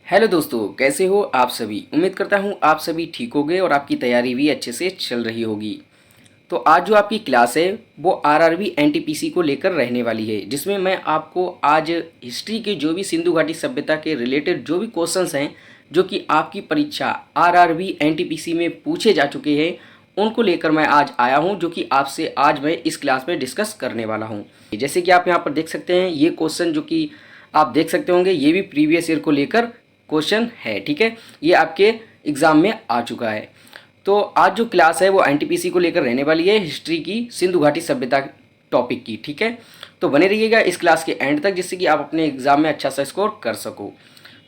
Hello दोस्तों, कैसे हो आप सभी। उम्मीद करता हूँ आप सभी ठीक होंगे और आपकी तैयारी भी अच्छे से चल रही होगी। तो आज जो आपकी क्लास है वो आरआरबी एनटीपीसी को लेकर रहने वाली है, जिसमें मैं आपको आज हिस्ट्री के जो भी सिंधु घाटी सभ्यता के रिलेटेड जो भी क्वेश्चंस हैं जो कि आपकी परीक्षा आरआरबी एनटीपीसी में पूछे जा चुके हैं, उनको लेकर मैं आज आया हूं, जो कि आपसे आज मैं इस क्लास में डिस्कस करने वाला हूं। जैसे कि आप यहां पर देख सकते हैं, ये क्वेश्चन जो कि आप देख सकते होंगे ये भी प्रीवियस ईयर को लेकर क्वेश्चन है। ठीक है, ये आपके एग्ज़ाम में आ चुका है। तो आज जो क्लास है वो एनटीपीसी को लेकर रहने वाली है, हिस्ट्री की सिंधु घाटी सभ्यता टॉपिक की। ठीक है, तो बने रहिएगा इस क्लास के एंड तक, जिससे कि आप अपने एग्जाम में अच्छा सा स्कोर कर सको।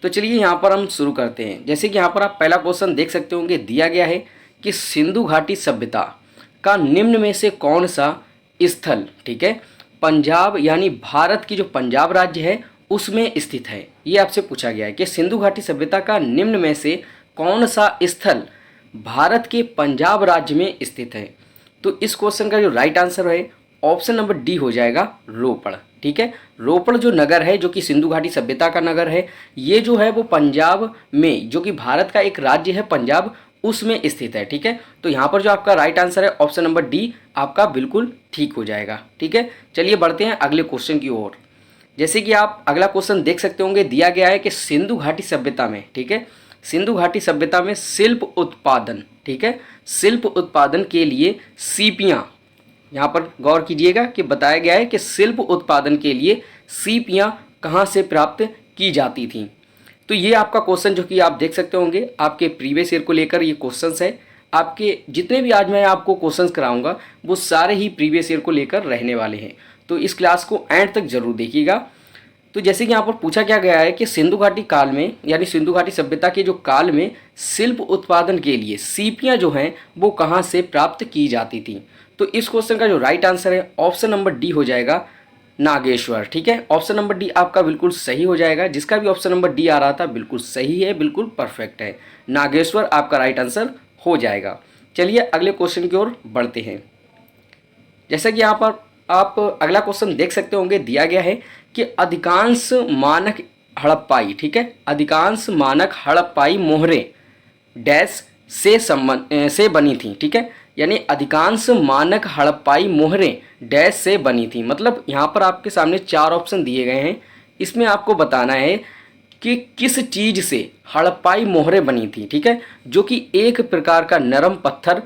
तो चलिए यहाँ पर हम शुरू करते हैं। जैसे कि यहाँ पर आप पहला क्वेश्चन देख सकते होंगे, दिया गया है कि सिंधु घाटी सभ्यता का निम्न में से कौन सा स्थल, ठीक है, पंजाब यानी भारत की जो पंजाब राज्य है उसमें स्थित है। ये आपसे पूछा गया है कि सिंधु घाटी सभ्यता का निम्न में से कौन सा स्थल भारत के पंजाब राज्य में स्थित है। तो इस क्वेश्चन का जो राइट आंसर है ऑप्शन नंबर डी हो जाएगा, रोपड़। ठीक है, रोपड़ जो नगर है, जो कि सिंधु घाटी सभ्यता का नगर है, ये जो है वो पंजाब में, जो कि भारत का एक राज्य है पंजाब, उसमें स्थित है। ठीक है, तो यहाँ पर जो आपका राइट आंसर है ऑप्शन नंबर डी आपका बिल्कुल ठीक हो जाएगा। ठीक है, चलिए बढ़ते हैं अगले क्वेश्चन की ओर। जैसे कि आप अगला क्वेश्चन देख सकते होंगे, दिया गया है कि सिंधु घाटी सभ्यता में, ठीक है, सिंधु घाटी सभ्यता में शिल्प उत्पादन, ठीक है, शिल्प उत्पादन के लिए सीपियां, यहाँ पर गौर कीजिएगा कि बताया गया है कि शिल्प उत्पादन के लिए सीपियां कहाँ से प्राप्त की जाती थीं। तो ये आपका क्वेश्चन जो कि आप देख सकते होंगे आपके प्रीवियस ईयर को लेकर ये क्वेश्चंस है। आपके जितने भी आज मैं आपको क्वेश्चंस कराऊंगा वो सारे ही प्रीवियस ईयर को लेकर रहने वाले हैं, तो इस क्लास को एंड तक जरूर देखिएगा। तो जैसे कि यहाँ पर पूछा क्या गया है कि सिंधु घाटी काल में, यानी सिंधु घाटी सभ्यता के जो काल में शिल्प उत्पादन के लिए सीपियाँ जो हैं वो कहाँ से प्राप्त की जाती थी। तो इस क्वेश्चन का जो राइट आंसर है ऑप्शन नंबर डी हो जाएगा, नागेश्वर। ठीक है, ऑप्शन नंबर डी आपका बिल्कुल सही हो जाएगा। जिसका भी ऑप्शन नंबर डी आ रहा था बिल्कुल सही है, बिल्कुल परफेक्ट है, नागेश्वर आपका राइट आंसर हो जाएगा। चलिए अगले क्वेश्चन की ओर बढ़ते हैं। जैसा कि यहाँ पर आप अगला क्वेश्चन देख सकते होंगे, दिया गया है कि अधिकांश मानक हड़प्पाई, ठीक है, अधिकांश मानक हड़प्पाई मोहरें डैश से बनी थी। ठीक है, यानी अधिकांश मानक हड़प्पाई मोहरें डैश से बनी थी। मतलब यहाँ पर आपके सामने चार ऑप्शन दिए गए हैं, इसमें आपको बताना है कि किस चीज़ से हड़प्पाई मोहरें बनी थी। ठीक है, जो कि एक प्रकार का नरम पत्थर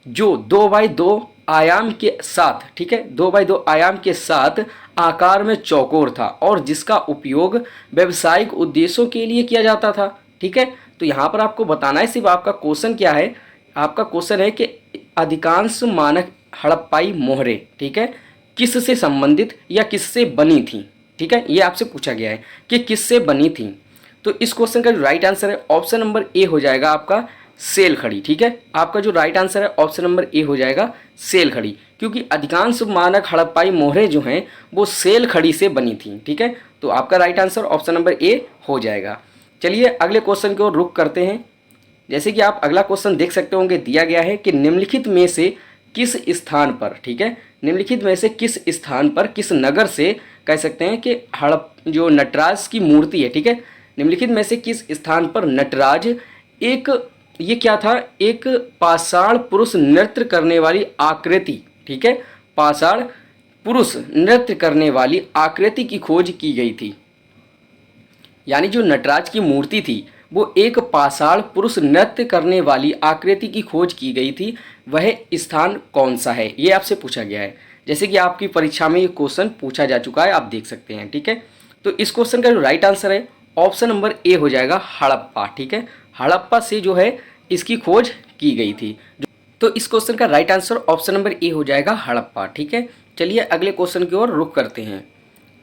जो 2x2 आयाम के साथ, ठीक है, 2x2 आयाम के साथ आकार में चौकोर था और जिसका उपयोग व्यवसायिक उद्देश्यों के लिए किया जाता था। ठीक है, तो यहाँ पर आपको बताना है, सिर्फ आपका क्वेश्चन क्या है, आपका क्वेश्चन है कि अधिकांश मानक हड़प्पाई मोहरें, ठीक है, किससे संबंधित या किससे बनी थी। ठीक है, ये आपसे पूछा गया है कि किससे बनी थी। तो इस क्वेश्चन का जो राइट आंसर है ऑप्शन नंबर ए हो जाएगा आपका, सेल खड़ी। ठीक है, आपका जो राइट आंसर है ऑप्शन नंबर ए हो जाएगा, सेल खड़ी, क्योंकि अधिकांश मानक हड़प्पाई मोहरें जो हैं वो सेल खड़ी से बनी थी। ठीक है, तो आपका right answer option number A हो जाएगा। चलिए अगले क्वेश्चन की ओर रुख करते हैं। जैसे कि आप अगला क्वेश्चन देख सकते होंगे, दिया गया है कि निम्नलिखित में से किस स्थान पर, ठीक है, निम्नलिखित में से किस स्थान पर, किस नगर से कह सकते हैं कि हड़प जो नटराज की मूर्ति है, ठीक है, निम्नलिखित में से किस स्थान पर नटराज एक, ये क्या था, एक पाषाण पुरुष नृत्य करने वाली आकृति, ठीक है, पाषाण पुरुष नृत्य करने वाली आकृति की खोज की गई थी। यानी जो नटराज की मूर्ति थी वो एक पाषाण पुरुष नृत्य करने वाली आकृति की खोज की गई थी, वह स्थान कौन सा है, ये आपसे पूछा गया है। जैसे कि आपकी परीक्षा में ये क्वेश्चन पूछा जा चुका है, आप देख सकते हैं। ठीक है, तो इस क्वेश्चन का जो राइट आंसर है ऑप्शन नंबर ए हो जाएगा, हड़प्पा। ठीक है, हड़प्पा से जो है इसकी खोज की गई थी। तो इस क्वेश्चन का right answer option number A हो जाएगा, हड़प्पा। ठीक है, चलिए अगले क्वेश्चन की ओर रुख करते हैं।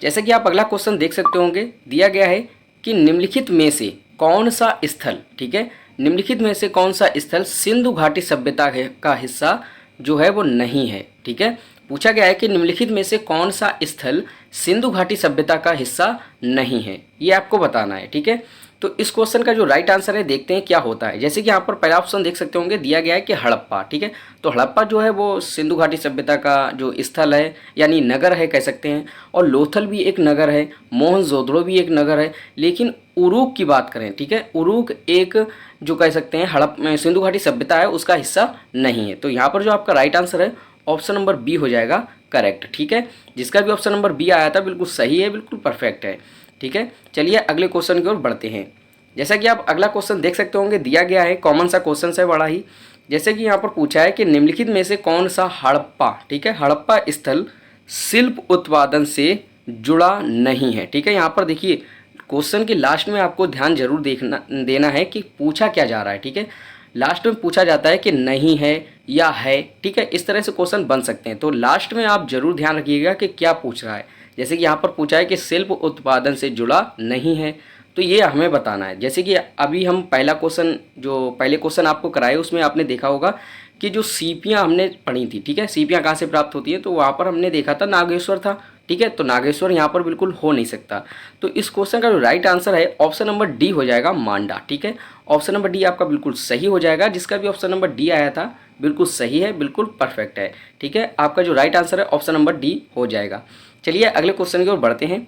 जैसे कि आप अगला क्वेश्चन देख सकते होंगे, दिया गया है कि निम्नलिखित में से कौन सा स्थल, ठीक है, निम्नलिखित में से कौन सा स्थल सिंधु घाटी सभ्यता का हिस्सा जो है वो नहीं है। ठीक है, पूछा गया है कि निम्नलिखित में से कौन सा स्थल सिंधु घाटी सभ्यता का हिस्सा नहीं है, ये आपको बताना है। ठीक है, तो इस क्वेश्चन का जो राइट आंसर है देखते हैं क्या होता है। जैसे कि यहाँ पर पहला ऑप्शन देख सकते होंगे, दिया गया है कि हड़प्पा। ठीक है, तो हड़प्पा जो है वो सिंधु घाटी सभ्यता का जो स्थल है यानी नगर है कह सकते हैं, और लोथल भी एक नगर है, मोहनजोदड़ो भी एक नगर है, लेकिन उरूक की बात करें, ठीक है, उरूक एक जो कह सकते हैं हड़प सिंधु घाटी सभ्यता है उसका हिस्सा नहीं है। तो यहाँ पर जो आपका राइट आंसर है ऑप्शन नंबर बी हो जाएगा करेक्ट, ठीक है। जिसका भी ऑप्शन नंबर बी आया था बिल्कुल सही है, बिल्कुल परफेक्ट है, ठीक है। चलिए अगले क्वेश्चन की ओर बढ़ते हैं। जैसा कि आप अगला क्वेश्चन देख सकते होंगे, दिया गया है, कॉमन सा क्वेश्चन है बड़ा ही। जैसे कि यहाँ पर पूछा है कि निम्नलिखित में से कौन सा हड़प्पा, ठीक है, हड़प्पा स्थल शिल्प उत्पादन से जुड़ा नहीं है, ठीक है। यहाँ पर देखिए क्वेश्चन के लास्ट में आपको ध्यान जरूर देना है कि पूछा क्या जा रहा है, ठीक है। लास्ट में पूछा जाता है कि नहीं है या है, ठीक है, इस तरह से क्वेश्चन बन सकते हैं। तो लास्ट में आप जरूर ध्यान रखिएगा कि क्या पूछ रहा है। जैसे कि यहाँ पर पूछा है कि शिल्प उत्पादन से जुड़ा नहीं है, तो ये हमें बताना है। जैसे कि अभी हम पहला क्वेश्चन, जो पहले क्वेश्चन आपको कराए उसमें आपने देखा होगा कि जो सीपियाँ हमने पढ़ी थी, ठीक है, सीपियाँ कहाँ से प्राप्त होती है, तो वहाँ पर हमने देखा था नागेश्वर था, ठीक है। तो नागेश्वर यहाँ पर बिल्कुल हो नहीं सकता। तो इस क्वेश्चन का जो राइट आंसर है ऑप्शन नंबर डी हो जाएगा, मांडा, ठीक है। ऑप्शन नंबर डी आपका बिल्कुल सही हो जाएगा। जिसका भी ऑप्शन नंबर डी आया था बिल्कुल सही है, बिल्कुल परफेक्ट है, ठीक है। आपका जो राइट आंसर है ऑप्शन नंबर डी हो जाएगा। चलिए अगले क्वेश्चन की ओर बढ़ते हैं।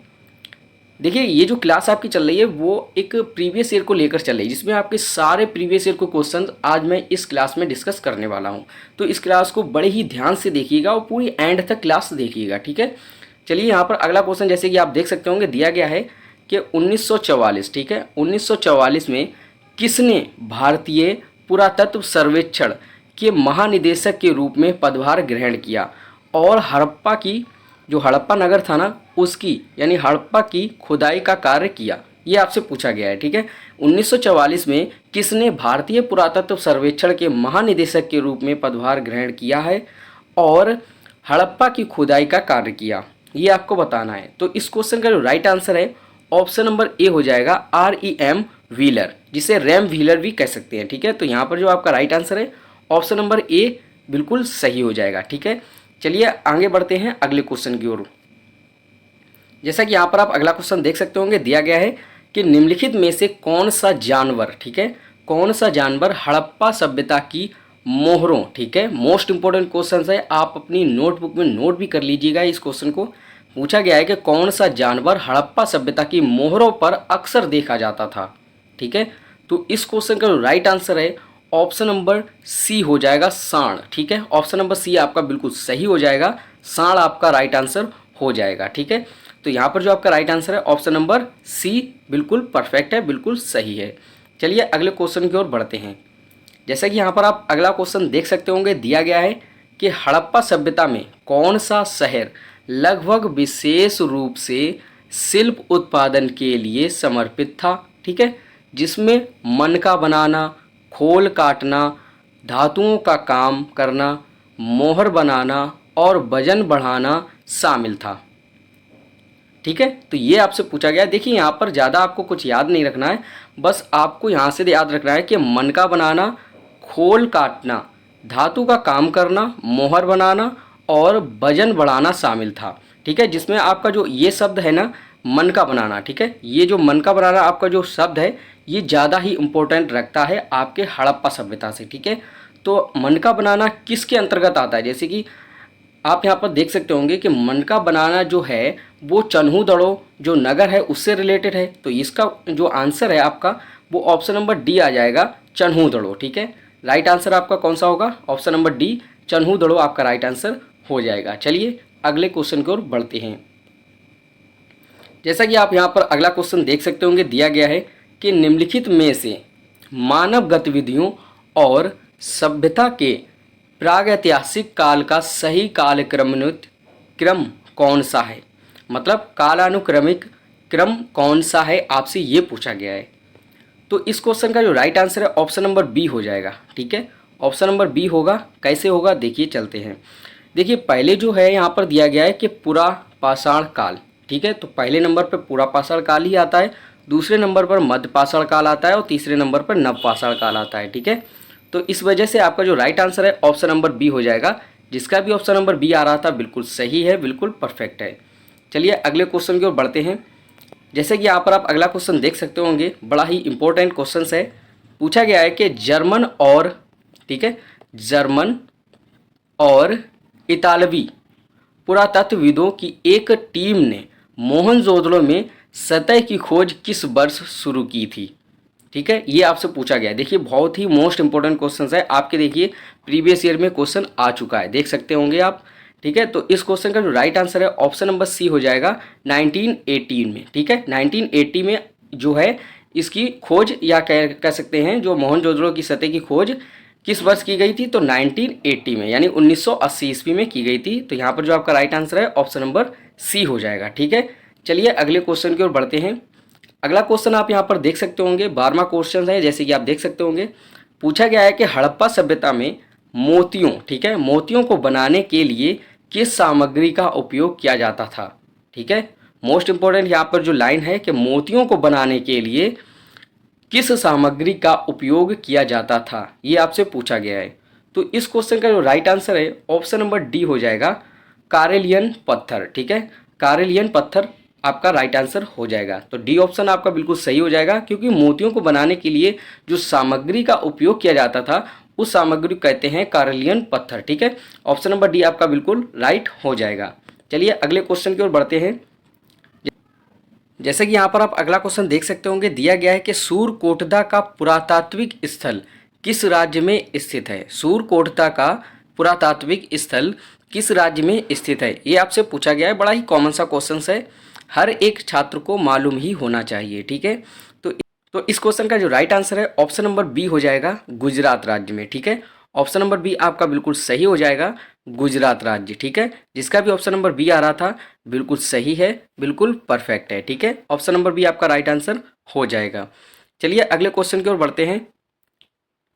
देखिए ये जो क्लास आपकी चल रही है वो एक प्रीवियस ईयर को लेकर चल रही है, जिसमें आपके सारे प्रीवियस ईयर के क्वेश्चन आज मैं इस क्लास में डिस्कस करने वाला हूं। तो इस क्लास को बड़े ही ध्यान से देखिएगा और पूरी एंड तक क्लास देखिएगा, ठीक है। चलिए यहाँ पर अगला क्वेश्चन जैसे कि आप देख सकते होंगे, दिया गया है कि 1944, ठीक है, 1944 में किसने भारतीय पुरातत्व सर्वेक्षण के महानिदेशक के रूप में पदभार ग्रहण किया और हड़प्पा की, जो हड़प्पा नगर था ना उसकी, यानी हड़प्पा की खुदाई का कार्य किया। ये आपसे पूछा गया है, ठीक है। 1944 में किसने भारतीय पुरातत्व सर्वेक्षण के महानिदेशक के रूप में पदभार ग्रहण किया है और हड़प्पा की खुदाई का कार्य किया, ये आपको बताना है। तो इस क्वेश्चन का जो राइट आंसर है ऑप्शन नंबर ए हो जाएगा, REM व्हीलर, जिसे रैम व्हीलर भी कह सकते हैं, ठीक है। तो यहाँ पर जो आपका राइट आंसर है ऑप्शन नंबर ए बिल्कुल सही हो जाएगा, ठीक है। चलिए आगे बढ़ते हैं अगले क्वेश्चन की ओर। जैसा कि यहाँ पर आप अगला क्वेश्चन देख सकते होंगे, दिया गया है कि निम्नलिखित में से कौन सा जानवर, ठीक है, कौन सा जानवर हड़प्पा सभ्यता की मोहरों, ठीक है, मोस्ट इंपॉर्टेंट क्वेश्चन है, आप अपनी नोटबुक में नोट भी कर लीजिएगा। इस क्वेश्चन को पूछा गया है कि कौन सा जानवर हड़प्पा सभ्यता की मोहरों पर अक्सर देखा जाता था, ठीक है। तो इस क्वेश्चन का जो राइट आंसर है ऑप्शन नंबर सी हो जाएगा, सांड, ठीक है। ऑप्शन नंबर सी आपका बिल्कुल सही हो जाएगा, सांड आपका राइट आंसर हो जाएगा, ठीक है। तो यहाँ पर जो आपका राइट आंसर है ऑप्शन नंबर सी बिल्कुल परफेक्ट है, बिल्कुल सही है। चलिए अगले क्वेश्चन की ओर बढ़ते हैं। जैसा कि यहाँ पर आप अगला क्वेश्चन देख सकते होंगे, दिया गया है कि हड़प्पा सभ्यता में कौन सा शहर लगभग विशेष रूप से शिल्प उत्पादन के लिए समर्पित था, ठीक है, जिसमें मनका बनाना, खोल काटना, धातुओं का काम करना, मोहर बनाना और वजन बढ़ाना शामिल था, ठीक है। तो ये आपसे पूछा गया है। देखिए यहाँ पर ज़्यादा आपको कुछ याद नहीं रखना है, बस आपको यहाँ से याद रखना है कि मनका बनाना, खोल काटना, धातु का काम करना, मोहर बनाना और वजन बढ़ाना शामिल था, ठीक है। जिसमें आपका जो ये शब्द है ना मनका बनाना, ठीक है, ये जो मनका बनाना आपका जो शब्द है ये ज़्यादा ही इम्पोर्टेंट रखता है आपके हड़प्पा सभ्यता से, ठीक है। तो मनका बनाना किसके अंतर्गत आता है, जैसे कि आप यहाँ पर देख सकते होंगे कि मनका बनाना जो है वो चन्हूदड़ो जो नगर है उससे रिलेटेड है। तो इसका जो आंसर है आपका वो ऑप्शन नंबर डी आ जाएगा, चन्हूदड़ो, ठीक है। राइट आंसर आपका कौन सा होगा, ऑप्शन नंबर डी, चन्हूदड़ो आपका राइट आंसर हो जाएगा। चलिए अगले क्वेश्चन की ओर बढ़ते हैं। जैसा कि आप यहाँ पर अगला क्वेश्चन देख सकते होंगे, दिया गया है कि निम्नलिखित में से मानव गतिविधियों और सभ्यता के प्रागैतिहासिक काल का सही क्रम कौन सा है, मतलब कालानुक्रमिक क्रम कौन सा है, आपसे ये पूछा गया है। तो इस क्वेश्चन का जो राइट आंसर है ऑप्शन नंबर बी हो जाएगा, ठीक है। ऑप्शन नंबर बी होगा, कैसे होगा देखिए, चलते हैं। देखिए पहले जो है यहाँ पर दिया गया है कि पुरा पाषाण काल, ठीक है। तो पहले नंबर पर पुरा पाषाण काल ही आता है, दूसरे नंबर पर मध्य पाषाण काल आता है और तीसरे नंबर पर नव पाषाण काल आता है, ठीक है। तो इस वजह से आपका जो राइट आंसर है ऑप्शन नंबर बी हो जाएगा। जिसका भी ऑप्शन नंबर बी आ रहा था बिल्कुल सही है, बिल्कुल परफेक्ट है। चलिए अगले क्वेश्चन की ओर बढ़ते हैं। जैसे कि यहाँ पर आप अगला क्वेश्चन देख सकते होंगे, बड़ा ही इंपॉर्टेंट क्वेश्चन है। पूछा गया है कि जर्मन और, ठीक है, जर्मन और इतालवी पुरातत्वविदों की एक टीम ने मोहनजोदड़ो में सतह की खोज किस वर्ष शुरू की थी? ठीक है, ये आपसे पूछा गया है। देखिए बहुत ही मोस्ट इंपॉर्टेंट क्वेश्चन है आपके। देखिए प्रीवियस ईयर में क्वेश्चन आ चुका है, देख सकते होंगे आप। ठीक है, तो इस क्वेश्चन का जो राइट आंसर है ऑप्शन नंबर सी हो जाएगा 1918 में। ठीक है, 1980 में जो है इसकी खोज, या कह सकते हैं जो मोहनजोदड़ो की सतह की खोज किस वर्ष की गई थी, तो 1980 में, यानी 1980 ईस्वी में की गई थी। तो यहाँ पर जो आपका राइट आंसर है ऑप्शन नंबर सी हो जाएगा। ठीक है, चलिए अगले क्वेश्चन की ओर बढ़ते हैं। अगला क्वेश्चन आप यहाँ पर देख सकते होंगे, 12वां क्वेश्चन है। जैसे कि आप देख सकते होंगे पूछा गया है कि हड़प्पा सभ्यता में मोतियों, ठीक है, मोतियों को बनाने के लिए किस सामग्री का उपयोग किया जाता था? ठीक है, मोस्ट इंपॉर्टेंट यहाँ पर जो लाइन है कि मोतियों को बनाने के लिए किस सामग्री का उपयोग किया जाता था, ये आपसे पूछा गया है। तो इस क्वेश्चन का जो राइट आंसर है ऑप्शन नंबर डी हो जाएगा, कारेलियन पत्थर। ठीक है, कारेलियन पत्थर आपका राइट आंसर हो जाएगा। तो डी ऑप्शन आपका बिल्कुल सही हो जाएगा, क्योंकि मोतियों को बनाने के लिए जो सामग्री का उपयोग किया जाता था उस सामग्री को कहते हैं कारेलियन पत्थर। ठीक है, ऑप्शन नंबर डी आपका बिल्कुल राइट हो जाएगा। चलिए अगले क्वेश्चन की ओर बढ़ते हैं। जैसे कि यहाँ पर आप अगला क्वेश्चन देख सकते होंगे, दिया गया है कि सूरकोटदा का पुरातात्विक स्थल किस राज्य में स्थित है? सूरकोटदा का पुरातात्विक स्थल किस राज्य में स्थित है, ये आपसे पूछा गया है। बड़ा ही कॉमन सा क्वेश्चन है, हर एक छात्र को मालूम ही होना चाहिए। ठीक है, तो इस क्वेश्चन का जो राइट आंसर है ऑप्शन नंबर बी हो जाएगा, गुजरात राज्य में। ठीक है, ऑप्शन नंबर बी आपका बिल्कुल सही हो जाएगा, गुजरात राज्य। ठीक है, जिसका भी ऑप्शन नंबर बी आ रहा था बिल्कुल सही है, बिल्कुल परफेक्ट है। ठीक है, ऑप्शन नंबर बी आपका राइट आंसर हो जाएगा। चलिए अगले क्वेश्चन की ओर बढ़ते हैं।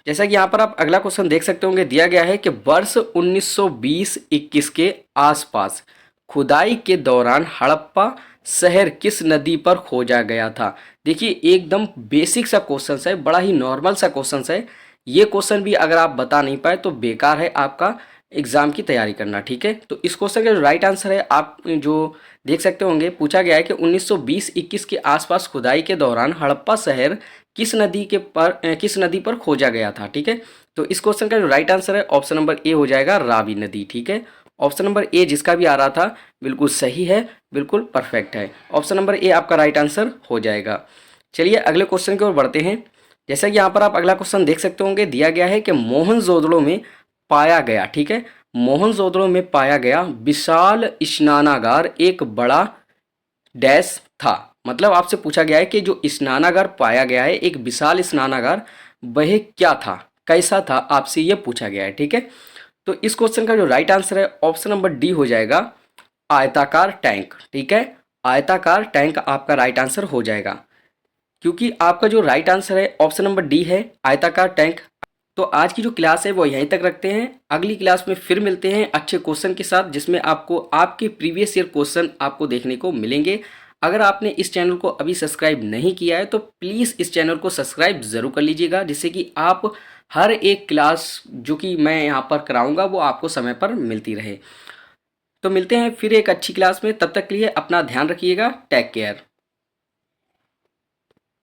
जैसा कि यहाँ पर आप अगला क्वेश्चन देख सकते होंगे, दिया गया है कि वर्ष 1920-21 के आसपास खुदाई के दौरान हड़प्पा शहर किस नदी पर खोजा गया था? देखिए एकदम बेसिक सा क्वेश्चन है, बड़ा ही नॉर्मल सा क्वेश्चन है। ये क्वेश्चन भी अगर आप बता नहीं पाए तो बेकार है आपका एग्जाम की तैयारी करना। ठीक है, तो इस क्वेश्चन का जो राइट आंसर है आप जो देख सकते होंगे, पूछा गया है कि 1920-21 के आसपास खुदाई के दौरान हड़प्पा शहर किस नदी पर खोजा गया था? ठीक है, तो इस क्वेश्चन का जो राइट आंसर है ऑप्शन नंबर ए हो जाएगा, रावी नदी। ठीक है, ऑप्शन नंबर ए जिसका भी आ रहा था बिल्कुल सही है, बिल्कुल परफेक्ट है। ऑप्शन नंबर ए आपका राइट आंसर हो जाएगा। चलिए अगले क्वेश्चन की ओर बढ़ते हैं। जैसा कि यहाँ पर आप अगला क्वेश्चन देख सकते होंगे, दिया गया है कि मोहनजोदड़ो में पाया गया, ठीक है, मोहनजोदड़ो में पाया गया विशाल स्नानागार एक बड़ा डैश था। मतलब आपसे पूछा गया है कि जो स्नानागार पाया गया है, एक विशाल स्नानागार, वह क्या था, कैसा था, आपसे यह पूछा गया है। ठीक है, तो इस क्वेश्चन का जो राइट आंसर है ऑप्शन नंबर डी हो जाएगा, आयताकार टैंक। ठीक है, आयताकार टैंक आपका राइट आंसर हो जाएगा, क्योंकि आपका जो राइट आंसर है ऑप्शन नंबर डी है, आयताकार टैंक। तो आज की जो क्लास है वो यहीं तक रखते हैं। अगली क्लास में फिर मिलते हैं अच्छे क्वेश्चन के साथ, जिसमें आपको आपके प्रीवियस ईयर क्वेश्चन आपको देखने को मिलेंगे। अगर आपने इस चैनल को अभी सब्सक्राइब नहीं किया है तो प्लीज़ इस चैनल को सब्सक्राइब ज़रूर कर लीजिएगा, जिससे कि आप हर एक क्लास जो कि मैं यहाँ पर कराऊँगा वो आपको समय पर मिलती रहे। तो मिलते हैं फिर एक अच्छी क्लास में, तब तक के लिए अपना ध्यान रखिएगा। Take care.